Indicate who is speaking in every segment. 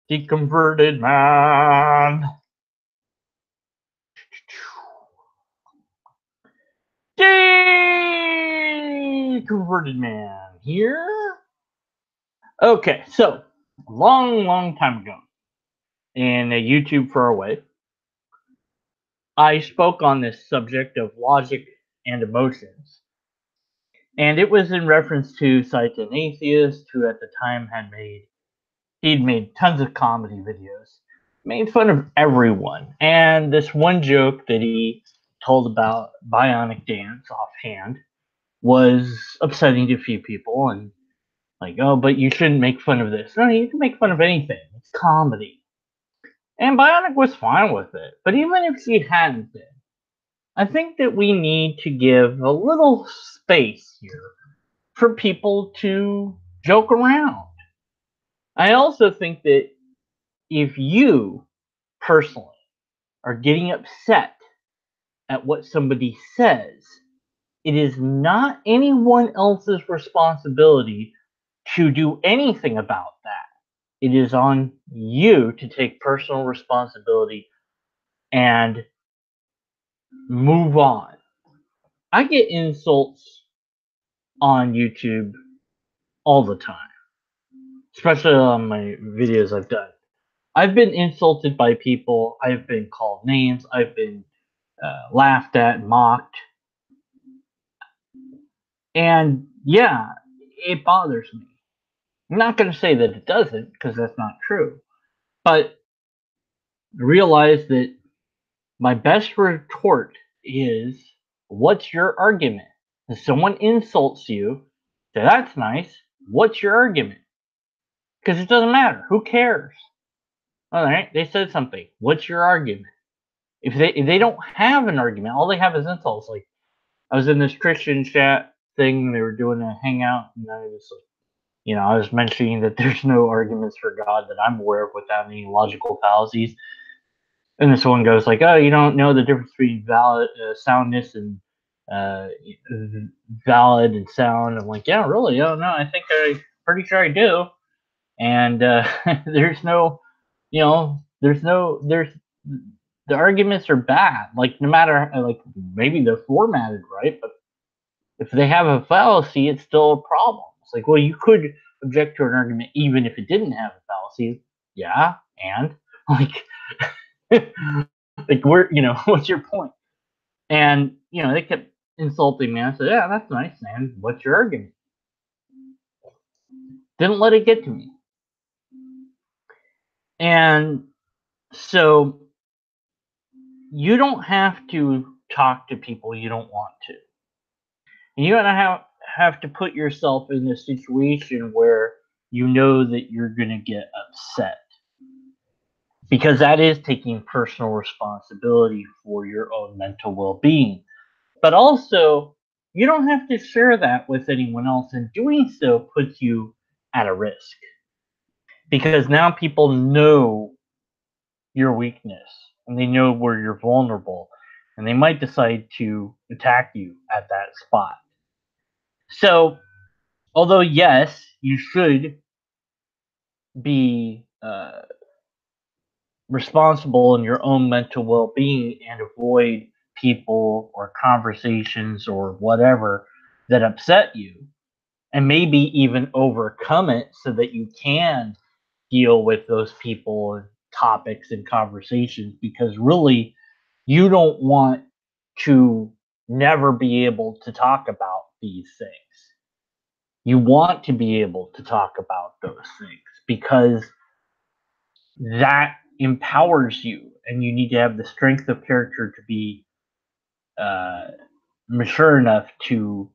Speaker 1: Deconverted man. Deconverted man here. Okay, so long time ago, in a YouTube far away, I spoke on this subject of logic and emotions. And it was in reference to Cite an Atheist, who at the time he'd made tons of comedy videos, made fun of everyone. And this one joke that he told about Bionic Dance offhand was upsetting to a few people, and like, oh, but you shouldn't make fun of this. No, you can make fun of anything. It's comedy. And Bionic was fine with it. But even if she hadn't been, I think that we need to give a little space here for people to joke around. I also think that if you personally are getting upset at what somebody says, it is not anyone else's responsibility to do anything about that. It is on you to take personal responsibility and move on. I get insults on YouTube all the time, especially on my videos I've done. I've been insulted by people. I've been called names. I've been laughed at, mocked. And yeah, it bothers me. I'm not going to say that it doesn't, because that's not true. But realize that my best retort is, what's your argument? If someone insults you, say, that's nice. What's your argument? Because it doesn't matter. Who cares? All right, they said something. What's your argument? If they don't have an argument, all they have is insults. Like, I was in this Christian chat thing, they were doing a hangout, and I was like, I was mentioning that there's no arguments for God that I'm aware of without any logical fallacies. And this one goes like, "Oh, you don't know the difference between valid soundness and uh, valid and sound." I'm like, "Yeah, really? Oh no, I think I'm pretty sure I do." And there's no, there's the arguments are bad. Like, no matter, like, maybe they're formatted right, but if they have a fallacy, it's still a problem. It's like, well, you could object to an argument even if it didn't have a fallacy. Yeah, and like, like, what's your point? And they kept insulting me. I said, yeah, that's nice, man. What's your argument? Didn't let it get to me. And so you don't have to talk to people you don't want to. And you gotta have to put yourself in a situation where you know that you're gonna get upset, because that is taking personal responsibility for your own mental well-being. But also, you don't have to share that with anyone else, and doing so puts you at a risk, because now people know your weakness and they know where you're vulnerable, and they might decide to attack you at that spot. So, although yes, you should be responsible in your own mental well-being and avoid people or conversations or whatever that upset you, and maybe even overcome it so that you can deal with those people and topics and conversations, because really you don't want to never be able to talk about these things. You want to be able to talk about those things, because that empowers you, and you need to have the strength of character to be mature enough to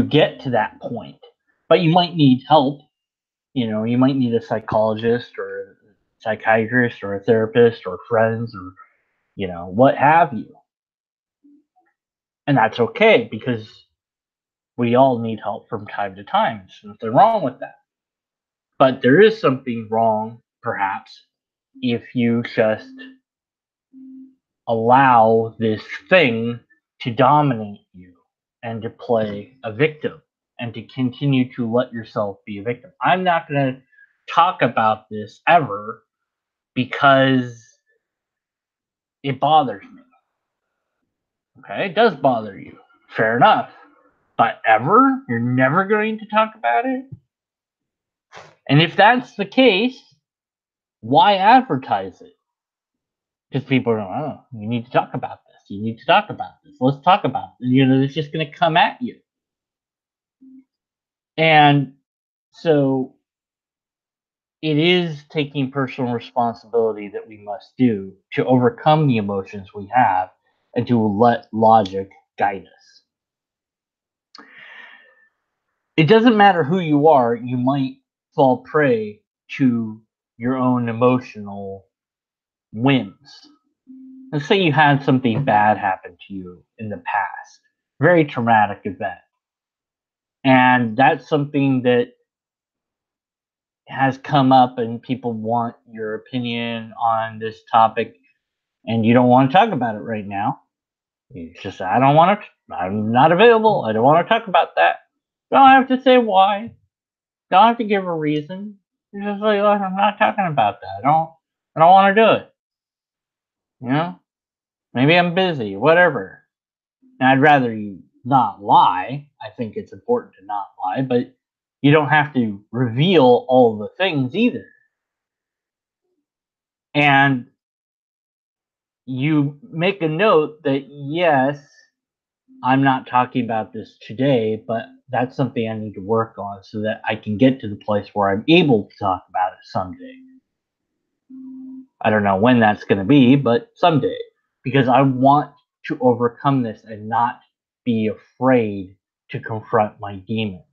Speaker 1: get to that point. But you might need help. You might need a psychologist or a psychiatrist or a therapist or friends, or what have you. And that's okay, because we all need help from time to time. There's nothing wrong with that. But there is something wrong, perhaps, if you just allow this thing to dominate you and to play a victim and to continue to let yourself be a victim. I'm not going to talk about this ever because it bothers me. Okay, it does bother you. Fair enough. But ever? You're never going to talk about it? And if that's the case, why advertise it? Because people are going, oh, you need to talk about this. You need to talk about this. Let's talk about it. It's just going to come at you. And so it is taking personal responsibility that we must do to overcome the emotions we have and to let logic guide us. It doesn't matter who you are, you might fall prey to your own emotional whims. Let's say you had something bad happen to you in the past, very traumatic event. And that's something that has come up and people want your opinion on this topic and you don't want to talk about it right now. You just say, I don't want to, I'm not available. I don't want to talk about that. Don't have to say why. Don't have to give a reason. You're just like, look, I'm not talking about that. I don't want to do it. You know? Maybe I'm busy, whatever. And I'd rather you not lie. I think it's important to not lie, but you don't have to reveal all the things either. And you make a note that, yes, I'm not talking about this today, but that's something I need to work on so that I can get to the place where I'm able to talk about it someday. I don't know when that's going to be, but someday. Because I want to overcome this and not be afraid to confront my demons.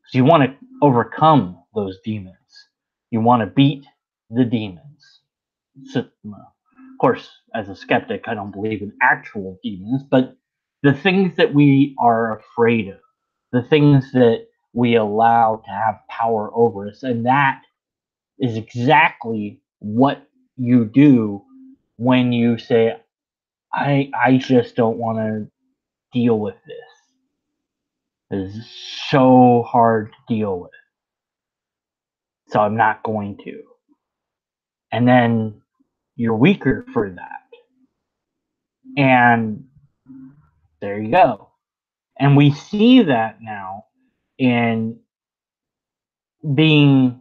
Speaker 1: So you want to overcome those demons. You want to beat the demons. So, of course, as a skeptic, I don't believe in actual demons, but the things that we are afraid of, the things that we allow to have power over us, and that is exactly what you do when you say, I just don't want to deal with this. It's so hard to deal with. So I'm not going to. And then you're weaker for that. And there you go. And we see that now in being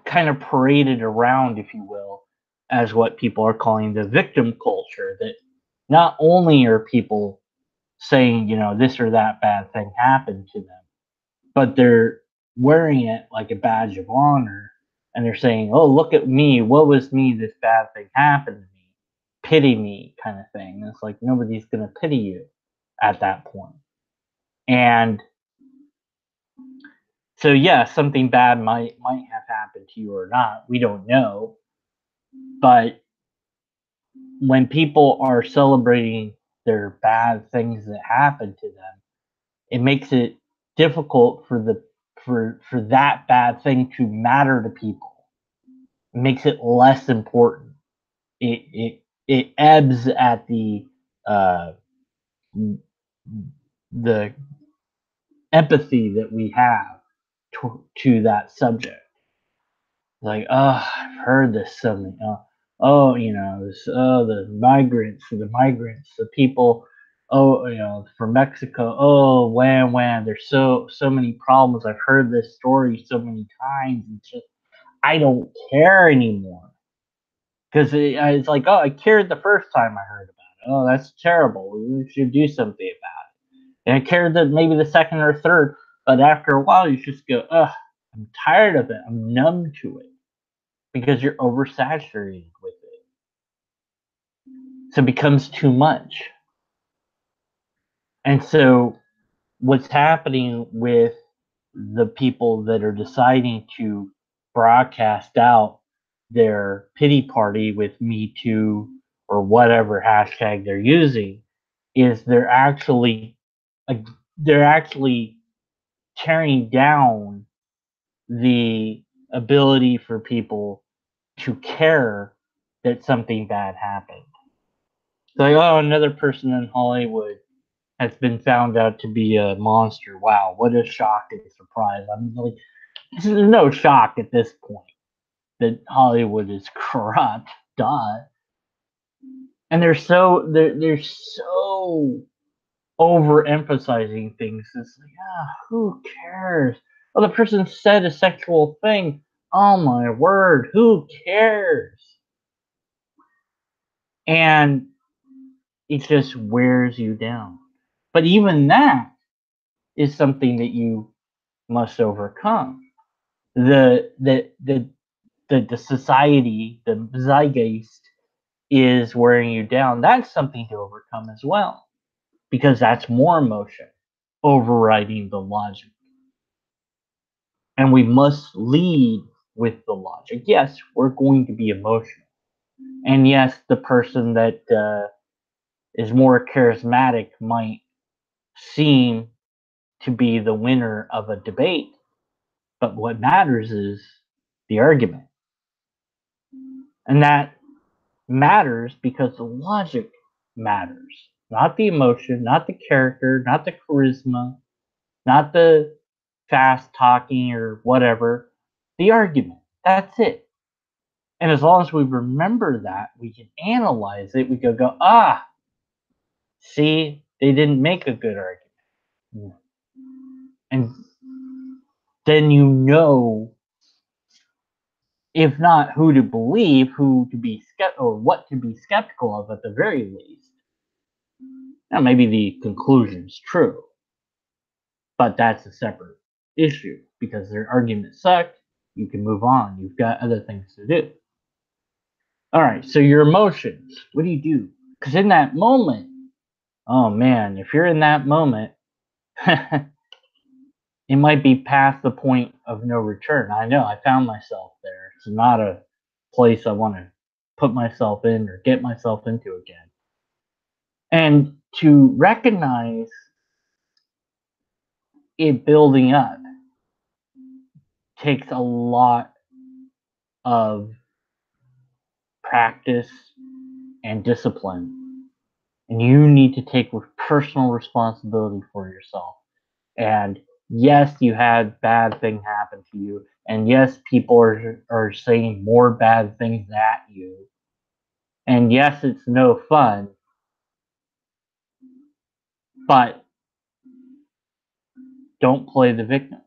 Speaker 1: kind of paraded around, if you will, as what people are calling the victim culture. That not only are people saying, this or that bad thing happened to them, but they're wearing it like a badge of honor. And they're saying, oh, look at me. What was me? This bad thing happened to me. Pity me, kind of thing. And it's like nobody's going to pity you at that point. And so, yeah, something bad might have happened to you or not. We don't know. But when people are celebrating their bad things that happen to them, it makes it difficult for that bad thing to matter to people. It makes it less important. It ebbs at the empathy that we have to that subject. Like, oh, I've heard this something. The migrants, the people, from Mexico. Oh, wham. There's so many problems. I've heard this story so many times. It's just, I don't care anymore. Because it's like, oh, I cared the first time I heard about it. Oh, that's terrible. We should do something about it. And I cared that maybe the second or third, but after a while, you just go, ugh, I'm tired of it. I'm numb to it because you're oversaturated with it. So it becomes too much. And so what's happening with the people that are deciding to broadcast out their pity party with Me Too or whatever hashtag they're using is they're actually tearing down the ability for people to care that something bad happened. It's like, oh, another person in Hollywood has been found out to be a monster. Wow, what a shock and surprise. I'm like, There's no shock at this point that Hollywood is corrupt. Duh. And they're so overemphasizing things. It's like, who cares? Oh, the person said a sexual thing. Oh my word, who cares? And it just wears you down. But even that is something that you must overcome. The society, the zeitgeist is wearing you down. That's something to overcome as well, because that's more emotion overriding the logic. And we must lead with the logic. Yes, we're going to be emotional. And yes, the person that is more charismatic might seem to be the winner of a debate. But what matters is the argument. And that matters because the logic matters. Not the emotion, not the character, not the charisma, not the fast talking or whatever. The argument. That's it. And as long as we remember that, we can analyze it. We could go, see, they didn't make a good argument. And then you know, if not who to believe, who to be or what to be skeptical of at the very least. Now, maybe the conclusion's true, but that's a separate issue because their argument sucked. You can move on. You've got other things to do. All right, so your emotions. What do you do? Because in that moment, oh man, if you're in that moment, it might be past the point of no return. I know, I found myself there. It's not a place I want to put myself in or get myself into again. And to recognize it building up takes a lot of practice and discipline. And you need to take personal responsibility for yourself. And yes, you had bad thing happen to you. And yes, people are saying more bad things at you. And yes, it's no fun. But don't play the victim.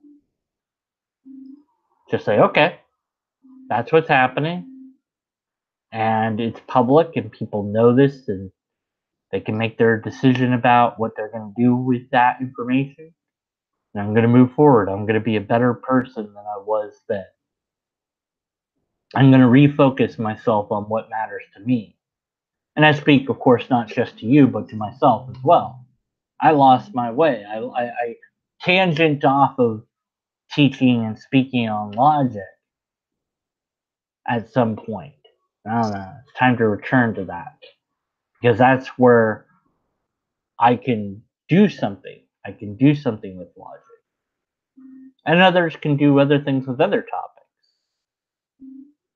Speaker 1: Just say, okay, that's what's happening. And it's public and people know this and they can make their decision about what they're going to do with that information. And I'm going to move forward. I'm going to be a better person than I was then. I'm going to refocus myself on what matters to me. And I speak, of course, not just to you, but to myself as well. I lost my way. I tangent off of teaching and speaking on logic at some point. I don't know. It's time to return to that because that's where I can do something. I can do something with logic. And others can do other things with other topics.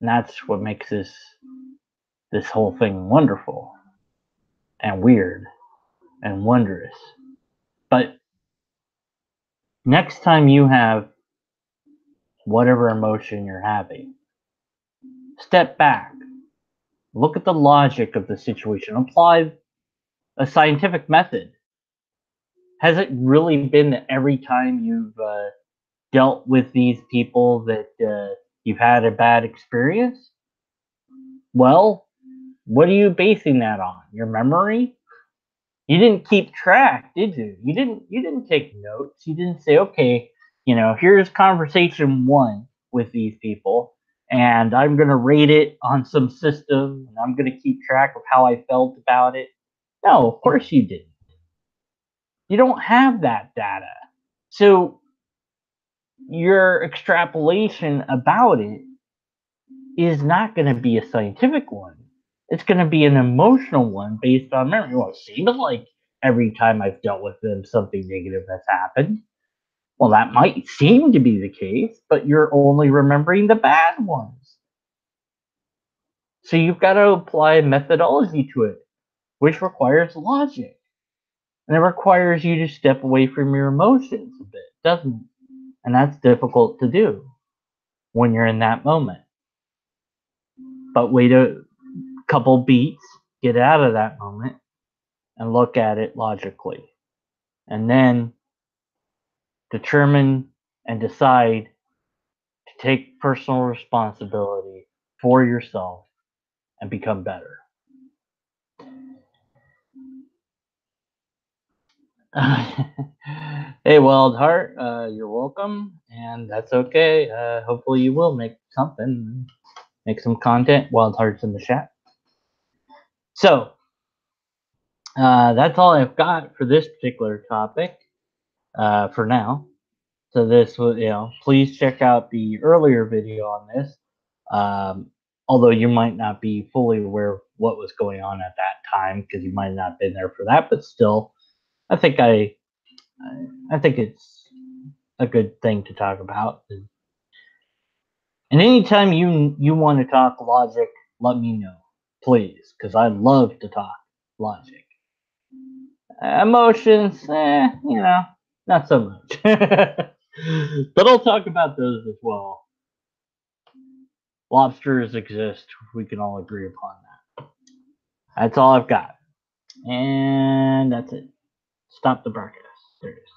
Speaker 1: And that's what makes this whole thing wonderful and weird and wondrous. But next time you have whatever emotion you're having, step back, look at the logic of the situation, apply a scientific method. Has it really been that every time you've dealt with these people that you've had a bad experience? Well, what are you basing that on? Your memory? You didn't keep track, did you? You didn't take notes. You didn't say, okay, here's conversation 1 with these people, and I'm gonna rate it on some system, and I'm gonna keep track of how I felt about it. No, of course you didn't. You don't have that data. So your extrapolation about it is not going to be a scientific one. It's going to be an emotional one based on memory. Well, it seems like every time I've dealt with them, something negative has happened. Well, that might seem to be the case, but you're only remembering the bad ones. So you've got to apply a methodology to it, which requires logic. And it requires you to step away from your emotions a bit, doesn't it? And that's difficult to do. when you're in that moment. But wait a couple beats, get out of that moment, and look at it logically. And then determine and decide to take personal responsibility for yourself and become better. Hey, Wild Heart, you're welcome, and that's okay. Hopefully, you will make something, make some content. Wild Heart's in the chat. So, that's all I've got for this particular topic for now. So this was, please check out the earlier video on this. Although you might not be fully aware of what was going on at that time because you might not have been there for that, but still, I think it's a good thing to talk about. And anytime you want to talk logic, let me know, please, because I love to talk logic. Emotions, not so much. But I'll talk about those as well. Lobsters exist. We can all agree upon that. That's all I've got. And that's it. Stop the broadcast. There it is.